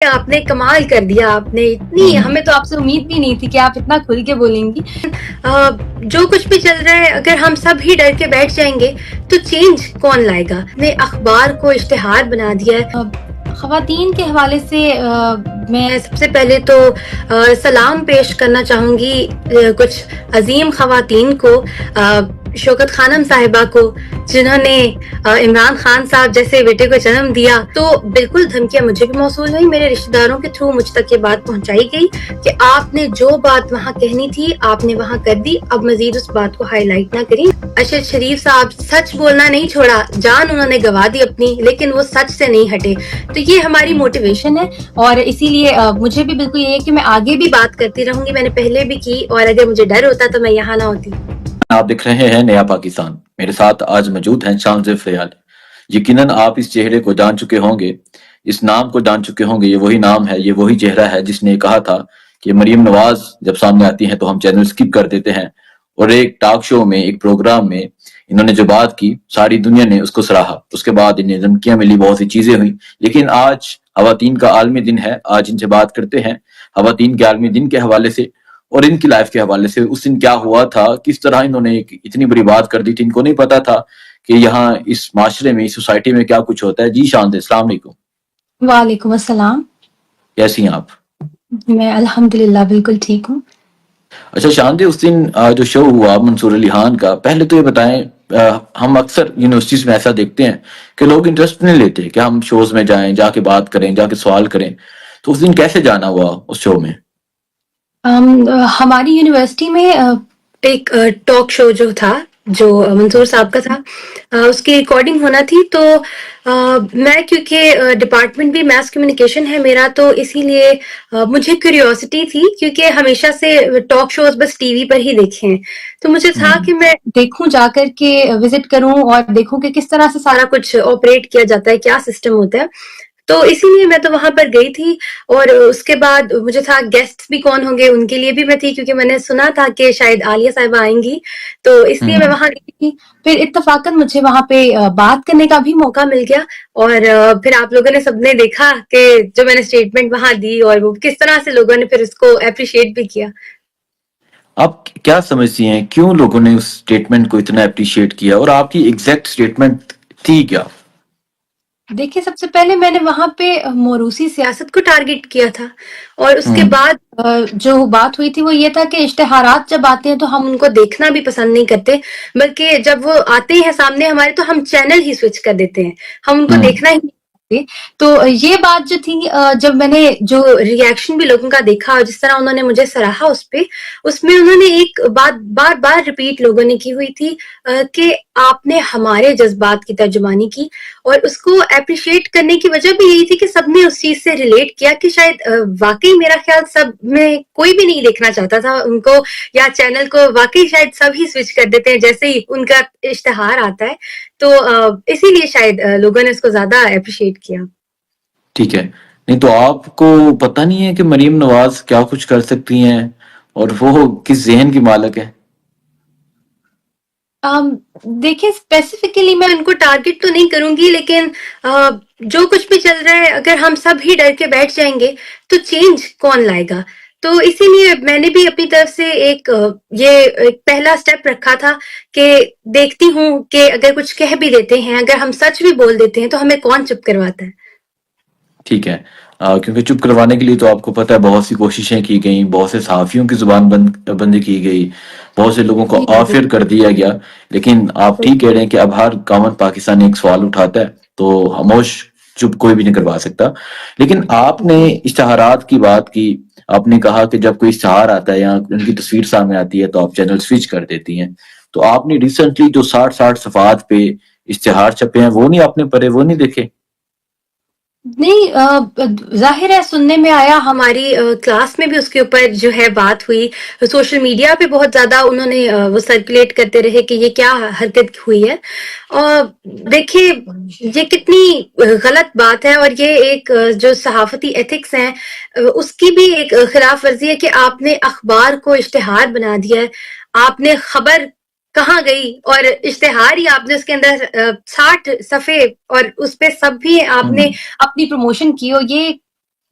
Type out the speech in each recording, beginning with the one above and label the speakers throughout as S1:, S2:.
S1: آپ نے کمال کر دیا. آپ نے اتنی, ہمیں تو آپ سے امید بھی نہیں تھی کہ آپ اتنا کھل کے بولیں گی. جو کچھ بھی چل رہا ہے اگر ہم سب ہی ڈر کے بیٹھ جائیں گے تو چینج کون لائے گا؟ نے اخبار کو اشتہار بنا دیا ہے. خواتین کے حوالے سے میں سب سے پہلے تو سلام پیش کرنا چاہوں گی کچھ عظیم خواتین کو, شوکت خانم صاحبہ کو, جنہوں نے عمران خان صاحب جیسے بیٹے کو جنم دیا. تو بالکل دھمکیاں مجھے بھی موصول ہوئی, میرے رشتہ داروں کے تھرو مجھ تک یہ بات پہنچائی گئی کہ آپ نے جو بات وہاں کہنی تھی آپ نے وہاں کر دی, اب مزید اس بات کو ہائی لائٹ نہ کریں. ارشد شریف صاحب سچ بولنا نہیں چھوڑا, جان انہوں نے گوا دی اپنی, لیکن وہ سچ سے نہیں ہٹے. تو یہ ہماری موٹیویشن ہے اور اسی لیے مجھے بھی بالکل یہ ہے کہ میں آگے بھی بات کرتی رہوں گی. میں نے پہلے بھی کی اور اگر مجھے ڈر ہوتا تو میں یہاں نہ ہوتی.
S2: آپ دیکھ رہے ہیں نیا پاکستان. میرے ساتھ آج موجود ہیں شاہنظیر فریال. یقیناً آپ اس چہرے کو جان چکے ہوں گے, اس نام کو جان چکے ہوں گے. یہ وہی نام ہے, یہ وہی چہرہ ہے جس نے کہا تھا کہ مریم نواز جب سامنے آتی ہیں تو ہم چینل سکپ کر دیتے ہیں, اور ایک ٹاک شو میں, ایک پروگرام میں انہوں نے جو بات کی ساری دنیا نے اس کو سراہا. اس کے بعد انہیں دھمکیاں ملی, بہت سی چیزیں ہوئی. لیکن آج خواتین کا عالمی دن ہے, آج ان سے بات کرتے ہیں خواتین کے عالمی دن کے حوالے سے اور ان کی لائف کے حوالے سے. اس دن کیا ہوا تھا, کس طرح انہوں نے اتنی بڑی بات کر دی تھی. ان کو نہیں پتا تھا کہ یہاں اس معاشرے میں, اس سوسائٹی میں کیا کچھ ہوتا ہے. جی شاہنظیر, السلام علیکم.
S1: وعلیکم السلام.
S2: کیسی ہیں آپ؟
S1: میں الحمدللہ بالکل ٹھیک ہوں.
S2: اچھا شاہنظیر, اس دن جو شو ہوا منصور علی خان کا, پہلے تو یہ بتائیں, ہم اکثر یونیورسٹیز میں ایسا دیکھتے ہیں کہ لوگ انٹرسٹ نہیں لیتے کہ ہم شوز میں جائیں, جا کے بات کریں, جا کے سوال کریں. تو اس دن کیسے جانا ہوا اس شو میں؟
S1: ہماری یونیورسٹی میں ایک ٹاک شو جو تھا, جو منصور صاحب کا تھا, اس کی ریکارڈنگ ہونا تھی. تو میں کیونکہ ڈپارٹمنٹ بھی میس کمیونیکیشن ہے میرا, تو اسی لیے مجھے کیوریوسٹی تھی کیونکہ ہمیشہ سے ٹاک شوز بس ٹی وی پر ہی دیکھے ہیں. تو مجھے تھا کہ میں دیکھوں, جا کر کے وزٹ کروں اور دیکھوں کہ کس طرح سے سارا کچھ آپریٹ کیا جاتا ہے, کیا سسٹم ہوتا ہے. تو اسی لیے میں تو وہاں پر گئی تھی. اور اس کے بعد مجھے تھا گیسٹ بھی کون ہوں گے, ان کے لیے بھی میں تھی کیونکہ میں نے سنا تھا کہ شاید عالیہ صاحبہ آئیں گی, تو اس لیے میں وہاں گئی تھی. پھر اتفاقاً مجھے وہاں پہ بات کرنے کا بھی موقع مل گیا, اور پھر آپ لوگوں نے سب نے دیکھا کہ جو میں نے اسٹیٹمنٹ وہاں دی اور وہ کس طرح سے لوگوں نے پھر اس کو اپریشیٹ بھی کیا.
S2: آپ کیا سمجھتی ہیں کیوں لوگوں نے اس سٹیٹمنٹ کو اتنا اپریشیٹ کیا, اور آپ کی ایگزیکٹ سٹیٹمنٹ تھی کیا؟
S1: دیکھیے, سب سے پہلے میں نے وہاں پہ موروثی سیاست کو ٹارگٹ کیا تھا, اور اس کے بعد جو بات ہوئی تھی وہ یہ تھا کہ اشتہارات جب آتے ہیں تو ہم ان کو دیکھنا بھی پسند نہیں کرتے, بلکہ جب وہ آتے ہیں سامنے ہمارے تو ہم چینل ہی سوئچ کر دیتے ہیں, ہم ان کو دیکھنا ہی نہیں. تو یہ بات جو تھی, جب میں نے جو ریئیکشن بھی لوگوں کا دیکھا اور جس طرح انہوں نے مجھے سراہا اس پہ, اس میں انہوں نے ایک بات بار بار ریپیٹ لوگوں نے کی ہوئی تھی کہ آپ نے ہمارے جذبات کی ترجمانی کی. اور اس کو اپریشیٹ کرنے کی وجہ بھی یہی تھی کہ سب نے اس چیز سے ریلیٹ کیا کہ شاید واقعی میرا خیال سب میں کوئی بھی نہیں دیکھنا چاہتا تھا ان کو, یا چینل کو واقعی شاید سب ہی سوئچ کر دیتے ہیں جیسے ہی ان کا اشتہار آتا ہے. تو اسی لیے شاید لوگوں نے اس کو زیادہ اپریشیٹ کیا.
S2: ٹھیک ہے. نہیں تو آپ کو پتہ نہیں ہے کہ مریم نواز کیا کچھ کر سکتی ہیں اور وہ کس ذہن کی مالک ہے؟
S1: دیکھیں, اسپیسیفکلی میں ان کو ٹارگٹ تو نہیں کروں گی, لیکن جو کچھ بھی چل رہا ہے اگر ہم سب ہی ڈر کے بیٹھ جائیں گے تو چینج کون لائے گا؟ تو اسی لیے میں نے بھی اپنی طرف سے ایک پہلا سٹیپ رکھا تھا کہ دیکھتی ہوں کہ اگر کچھ کہہ بھی دیتے ہیں, اگر ہم سچ بھی بول دیتے ہیں تو ہمیں کون چپ کرواتا ہے.
S2: ٹھیک ہے. کیونکہ چپ کروانے کے لیے تو آپ کو پتہ ہے بہت سی کوششیں کی گئیں, بہت سے صحافیوں کی زبان بندی کی گئی, بہت سے لوگوں کو آفر کر دیا گیا. لیکن آپ ٹھیک کہہ رہے ہیں کہ اب ہر کامن پاکستانی ایک سوال اٹھاتا ہے تو خاموش چپ کوئی بھی نہیں کروا سکتا. لیکن آپ نے اشتہارات کی بات کی, آپ نے کہا کہ جب کوئی اشتہار آتا ہے یا ان کی تصویر سامنے آتی ہے تو آپ چینل سوئچ کر دیتی ہیں. تو آپ نے ریسنٹلی جو 60 صفحات پہ اشتہار چھپے ہیں وہ نہیں آپ نے پڑھے, وہ نہیں دیکھے؟
S1: نہیں, ظاہر ہے سننے میں آیا, ہماری کلاس میں بھی اس کے اوپر جو ہے بات ہوئی, سوشل میڈیا پہ بہت زیادہ انہوں نے وہ سرکولیٹ کرتے رہے کہ یہ کیا حرکت ہوئی ہے. اور دیکھیے, یہ کتنی غلط بات ہے, اور یہ ایک جو صحافتی ایتھکس ہیں اس کی بھی ایک خلاف ورزی ہے کہ آپ نے اخبار کو اشتہار بنا دیا ہے. آپ نے خبر کہاں گئی اور اشتہار ہی آپ نے اس کے اندر 60 صفحے اور اس پہ سب بھی آپ نے اپنی پروموشن کی ہو. یہ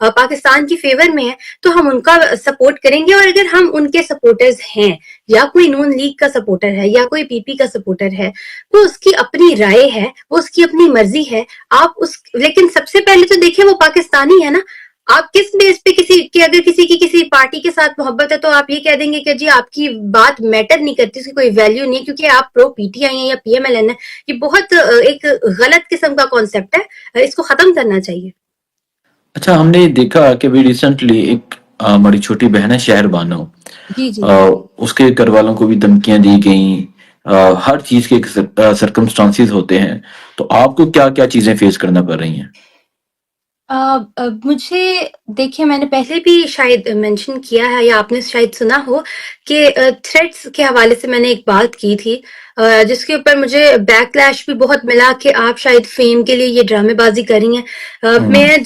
S1: پاکستان کی فیور میں ہیں تو ہم ان کا سپورٹ کریں گے. اور اگر ہم ان کے سپورٹرز ہیں یا کوئی نون لیگ کا سپورٹر ہے یا کوئی پی پی کا سپورٹر ہے, وہ اس کی اپنی رائے ہے, وہ اس کی اپنی مرضی ہے. آپ اس لیکن سب سے پہلے تو دیکھیں وہ پاکستانی ہے نا. آپ کس بیس پہ اگر کسی کی کسی پارٹی کے ساتھ محبت ہے تو آپ یہ کہہ دیں گے کہ جی آپ کی بات میٹر نہیں کرتی, اس کی کوئی ویلیو نہیں ہے کیونکہ آپ پرو پی ٹی آئی ہیں یا پی ایم ایل این ہے. یہ بہت ایک غلط قسم کا کانسیپٹ ہے, اس کو ختم کرنا چاہیے.
S2: اچھا، ہم نے دیکھا کہ بھی ریسنٹلی ایک ہماری چھوٹی بہن ہے شہر بانو،
S1: جی جی.
S2: اس کے گھر والوں کو بھی دھمکیاں دی گئیں. ہر چیز کے سرکمسٹانسز ہوتے ہیں، تو آپ کو کیا کیا چیزیں فیس کرنا پڑ رہی ہیں؟
S1: مجھے دیکھیے میں نے پہلے بھی شاید مینشن کیا ہے یا آپ نے شاید سنا ہو کہ تھریٹس کے حوالے سے میں نے ایک بات کی تھی جس کے اوپر مجھے بیک لیش بھی بہت ملا کہ آپ شاید فیم کے لیے یہ ڈرامے بازی کر رہی ہیں. میں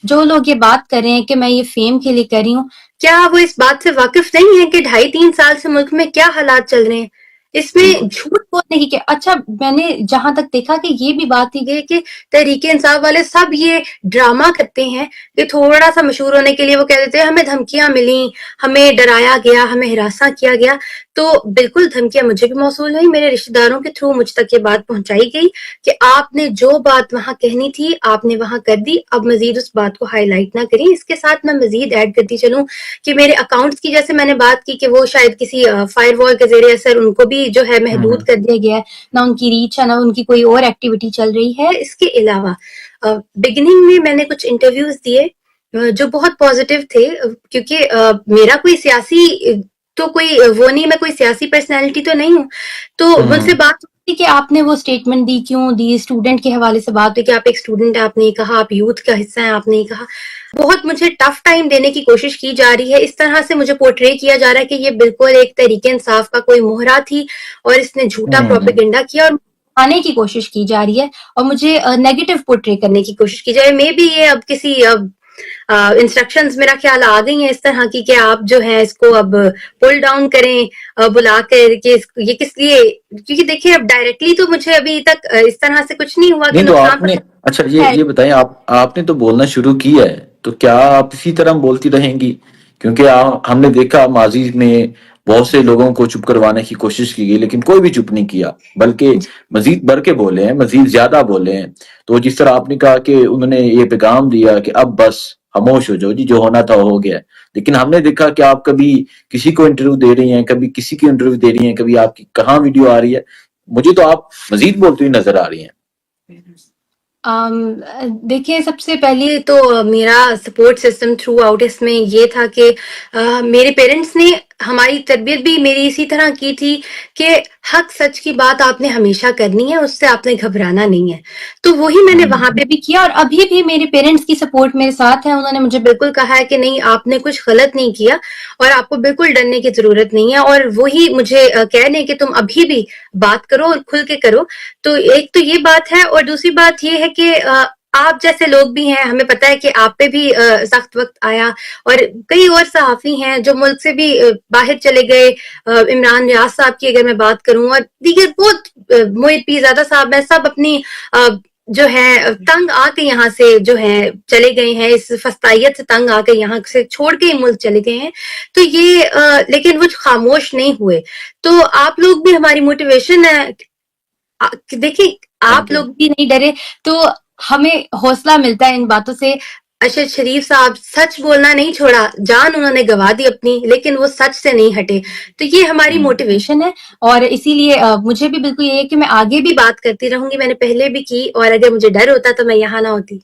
S1: جو لوگ یہ بات کر رہے ہیں کہ میں یہ فیم کے لیے کر رہی ہوں, کیا وہ اس بات سے واقف نہیں ہے کہ 2.5-3 سال سے ملک میں کیا حالات چل رہے ہیں؟ اس میں جھوٹ بولنے کی کیا. اچھا میں نے جہاں تک دیکھا کہ یہ بھی بات کی گئی کہ تحریک انصاف والے سب یہ ڈرامہ کرتے ہیں کہ تھوڑا سا مشہور ہونے کے لیے وہ کہہ دیتے ہیں ہمیں دھمکیاں ملیں, ہمیں ڈرایا گیا, ہمیں ہراساں کیا گیا. تو بالکل دھمکیاں مجھے بھی موصول ہوئی, میرے رشتے داروں کے تھرو مجھ تک یہ بات پہنچائی گئی کہ آپ نے جو بات وہاں کہنی تھی آپ نے وہاں کر دی, اب مزید اس بات کو ہائی لائٹ نہ کریں. اس کے ساتھ میں مزید ایڈ کرتی چلوں کہ میرے اکاؤنٹس کی جیسے میں نے بات کی کہ وہ شاید کسی فائر وال کے زیر اثر ان کو بھی جو ہے محدود کر دیا گیا ہے, نہ ان کی ریچ ہے نہ ان کی کوئی اور ایکٹیویٹی چل رہی ہے. اس کے علاوہ بگننگ میں نے کچھ انٹرویوز دیے جو بہت پازیٹیو تھے کیونکہ میرا کوئی سیاسی تو کوئی وہ نہیں, میں کوئی سیاسی پرسنالٹی تو نہیں ہوں. تو مجھ سے بات ہوئی کہ آپ نے وہ اسٹیٹمنٹ دی کیوں دی, اسٹوڈنٹ کے حوالے سے بات ہوئی کہ آپ ایک اسٹوڈنٹ ہیں, آپ نے یہ کہا آپ یوتھ کا حصہ ہیں, آپ نے یہ کہا. بہت مجھے ٹف ٹائم دینے کی کوشش کی جا رہی ہے, اس طرح سے مجھے پورٹرے کیا جا رہا ہے کہ یہ بالکل ایک تحریک انصاف کا کوئی مہرا تھی اور اس نے جھوٹا پروپیگنڈا کیا اور آنے کی کوشش کی جا رہی ہے اور مجھے نیگیٹو پورٹرے کرنے کی کوشش کی جائے. میں بھی یہ اب کسی انسٹرکشنز میرا خیال آ گئی ہیں اس طرح کی کہ آپ جو ہے اس کو اب پل ڈاؤن کریں بلا کر کہ یہ کس لیے, کیونکہ دیکھیں اب ڈائریکٹلی تو مجھے ابھی تک اس طرح سے کچھ نہیں ہوا کہ
S2: نہیں تو آپ
S1: نقصان
S2: نے اچھا یہ بتائیں, آپ نے تو بولنا شروع کیا ہے تو کیا آپ اسی طرح بولتی رہیں گی؟ کیونکہ ہم نے دیکھا ماضی میں بہت سے لوگوں کو چپ کروانے کی کوشش کی گئی لیکن کوئی بھی چپ نہیں کیا, بلکہ مزید بڑھ کے بولے ہیں, مزید زیادہ بولے ہیں. تو جس طرح آپ نے کہا کہ انہوں نے یہ پیغام دیا کہ اب بس خاموش ہو جاؤ جی, جو ہونا تھا ہو گیا. لیکن ہم نے دیکھا کہ آپ کبھی کسی کو انٹرویو دے رہی ہیں, کبھی کسی کی انٹرویو دے رہی ہیں, کبھی آپ کی کہاں ویڈیو آ رہی ہے. مجھے تو آپ مزید بولتی ہوئی نظر آ رہی ہیں.
S1: دیکھیں سب سے پہلے تو میرا سپورٹ سسٹم تھرو آؤٹ اس میں یہ تھا کہ میرے پیرنٹس نے ہماری تربیت بھی میری اسی طرح کی تھی کہ حق سچ کی بات آپ نے ہمیشہ کرنی ہے, اس سے آپ نے گھبرانا نہیں ہے. تو وہی میں نے وہاں پہ بھی کیا اور ابھی بھی میرے پیرنٹس کی سپورٹ میرے ساتھ ہے. انہوں نے مجھے بالکل کہا ہے کہ نہیں آپ نے کچھ غلط نہیں کیا اور آپ کو بالکل ڈرنے کی ضرورت نہیں ہے, اور وہی مجھے کہہ رہے کہ تم ابھی بھی بات کرو اور کھل کے کرو. تو ایک تو یہ بات ہے, اور دوسری بات یہ ہے کہ آپ جیسے لوگ بھی ہیں, ہمیں پتا ہے کہ آپ پہ بھی سخت وقت آیا, اور کئی اور صحافی ہیں جو ملک سے بھی باہر چلے گئے. عمران ریاض صاحب کی اگر میں بات کروں اور دیگر بہت محیط پیرزادہ صاحب ہیں, سب اپنی جو ہے تنگ آ کے یہاں سے جو ہے چلے گئے ہیں, اس فستائیت سے تنگ آ کے یہاں سے چھوڑ کے ملک چلے گئے ہیں. تو یہ لیکن وہ خاموش نہیں ہوئے. تو آپ لوگ بھی ہماری موٹیویشن ہے. دیکھیں آپ لوگ بھی نہیں ڈرے تو ہمیں حوصلہ ملتا ہے ان باتوں سے. ارشد شریف صاحب سچ بولنا نہیں چھوڑا, جان انہوں نے گوا دی اپنی, لیکن وہ سچ سے نہیں ہٹے. تو یہ ہماری موٹیویشن ہے, اور اسی لیے مجھے بھی بالکل یہ ہے کہ میں آگے بھی بات کرتی رہوں گی. میں نے پہلے بھی کی, اور اگر مجھے ڈر ہوتا تو میں یہاں نہ ہوتی.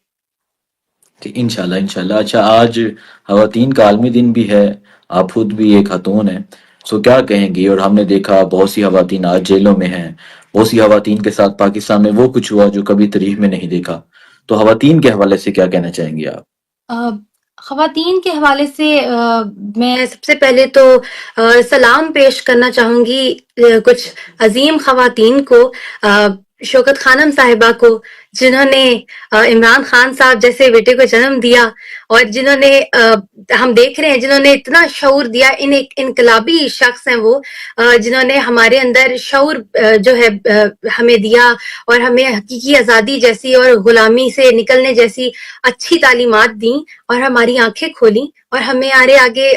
S2: انشاءاللہ انشاءاللہ. اچھا, آج خواتین کا عالمی دن بھی ہے, آپ خود بھی ایک خاتون ہیں, سو کیا کہیں گی؟ اور ہم نے دیکھا بہت سی خواتین آج جیلوں میں ہیں, بہت سی خواتین کے ساتھ پاکستان میں وہ کچھ ہوا جو کبھی تاریخ میں نہیں دیکھا. تو خواتین کے حوالے سے کیا کہنا چاہیں گے آپ؟
S1: خواتین کے حوالے سے میں سب سے پہلے تو سلام پیش کرنا چاہوں گی کچھ عظیم خواتین کو, شوکت خانم صاحبہ کو, جنہوں نے عمران خان صاحب جیسے بیٹے کو جنم دیا اور جنہوں نے ہم دیکھ رہے ہیں جنہوں نے اتنا شعور دیا، ان ایک انقلابی شخص ہیں وہ، جنہوں نے ہمارے اندر شعور جو ہے ہمیں دیا، اور ہمیں حقیقی آزادی جیسی اور غلامی سے نکلنے جیسی اچھی تعلیمات دیں، اور ہماری آنکھیں کھولیں، اور ہمیں آگے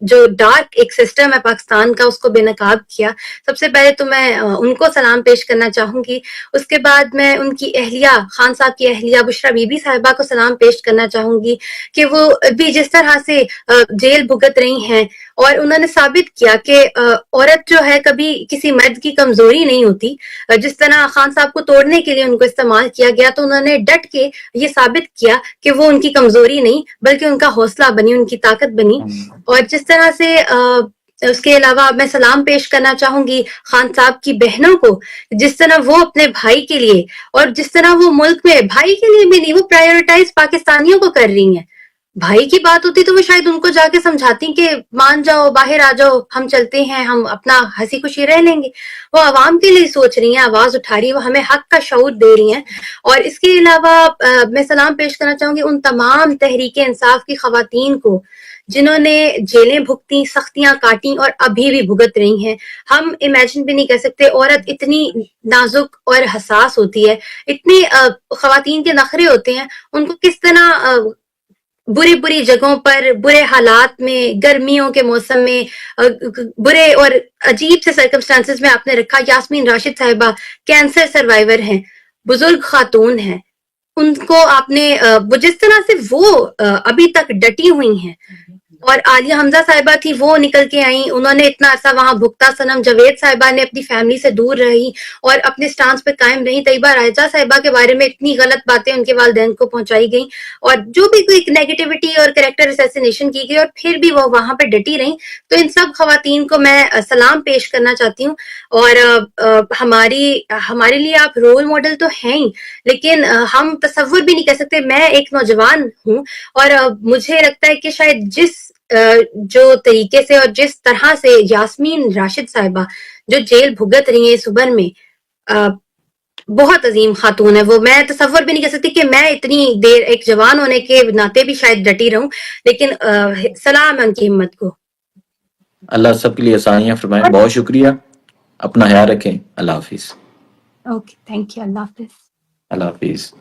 S1: جو ڈارک ایک سسٹم ہے پاکستان کا اس کو بے نقاب کیا۔ سب سے پہلے تو میں ان کو سلام پیش کرنا چاہوں گی، اس کے بعد میں ان کی اہلیہ، خان صاحب کی اہلیہ بشرا بی بی صاحبہ کو سلام پیش کرنا چاہوں گی کہ وہ بھی جس طرح سے جیل بھگت رہی ہیں، اور انہوں نے ثابت کیا کہ عورت جو ہے کبھی کسی مرد کی کمزوری نہیں ہوتی۔ جس طرح خان صاحب کو توڑنے کے لیے ان کو استعمال کیا گیا، تو انہوں نے ڈٹ کے یہ ثابت کیا کہ وہ ان کی کمزوری نہیں بلکہ ان کا حوصلہ بنی، ان کی طاقت بنی۔ اور جس طرح سے اس کے علاوہ میں سلام پیش کرنا چاہوں گی خان صاحب کی بہنوں کو، جس طرح وہ اپنے بھائی کے لیے، اور جس طرح وہ ملک میں بھائی کے لیے بھی نہیں، وہ پرائیورٹائز پاکستانیوں کو کر رہی ہیں۔ بھائی کی بات ہوتی تو وہ شاید ان کو جا کے سمجھاتی کہ مان جاؤ، باہر آ جاؤ، ہم چلتے ہیں، ہم اپنا ہنسی خوشی رہ لیں گے۔ وہ عوام کے لیے سوچ رہی ہیں، آواز اٹھا رہی ہیں، وہ ہمیں حق کا شعور دے رہی ہیں۔ اور اس کے علاوہ میں سلام پیش کرنا چاہوں گی ان تمام تحریک انصاف کی خواتین کو جنہوں نے جیلیں بھگتی، سختیاں کاٹیں اور ابھی بھی بھگت رہی ہیں۔ ہم امیجن بھی نہیں کر سکتے، عورت اتنی نازک اور حساس ہوتی ہے، اتنی خواتین کے نخرے ہوتے ہیں، ان کو کس طرح بری جگہوں پر، برے حالات میں، گرمیوں کے موسم میں، برے اور عجیب سے سرکمسٹانسز میں آپ نے رکھا۔ یاسمین راشد صاحبہ کینسر سروائیور ہیں، بزرگ خاتون ہیں، ان کو آپ نے جس طرح سے وہ ابھی تک ڈٹی ہوئی ہیں، اور عالیہ حمزہ صاحبہ تھی، وہ نکل کے آئیں، انہوں نے اتنا عرصہ وہاں بھگتا۔ صنم جاوید صاحبہ نے اپنی فیملی سے دور رہی اور اپنے سٹانس پہ قائم رہی۔ طیبہ رائجہ صاحبہ کے بارے میں اتنی غلط باتیں ان کے والدین کو پہنچائی گئیں، اور جو بھی کوئی نیگیٹیوٹی اور کریکٹر اسیسینیشن کی گئی، اور پھر بھی وہ وہاں پہ ڈٹی رہیں۔ تو ان سب خواتین کو میں سلام پیش کرنا چاہتی ہوں، اور ہمارے لیے آپ رول ماڈل تو ہیں ہی، لیکن ہم تصور بھی نہیں کر سکتے۔ میں ایک نوجوان ہوں، اور مجھے لگتا ہے کہ شاید جو طریقے سے اور جس طرح سے یاسمین راشد صاحبہ جو جیل بھگت رہی ہیں اس عمر میں، بہت عظیم خاتون ہے وہ۔ میں تصور بھی نہیں کر سکتی کہ میں اتنی دیر ایک جوان ہونے کے ناطے بھی شاید ڈٹی رہوں، لیکن سلام ان کی ہمت کو۔
S2: اللہ سب کے لیے آسانیاں فرمائے۔ بہت شکریہ، اپنا خیال رکھیں۔ اللہ حافظ۔
S1: اوکے، تھینک یو، اللہ حافظ۔
S2: اللہ حافظ۔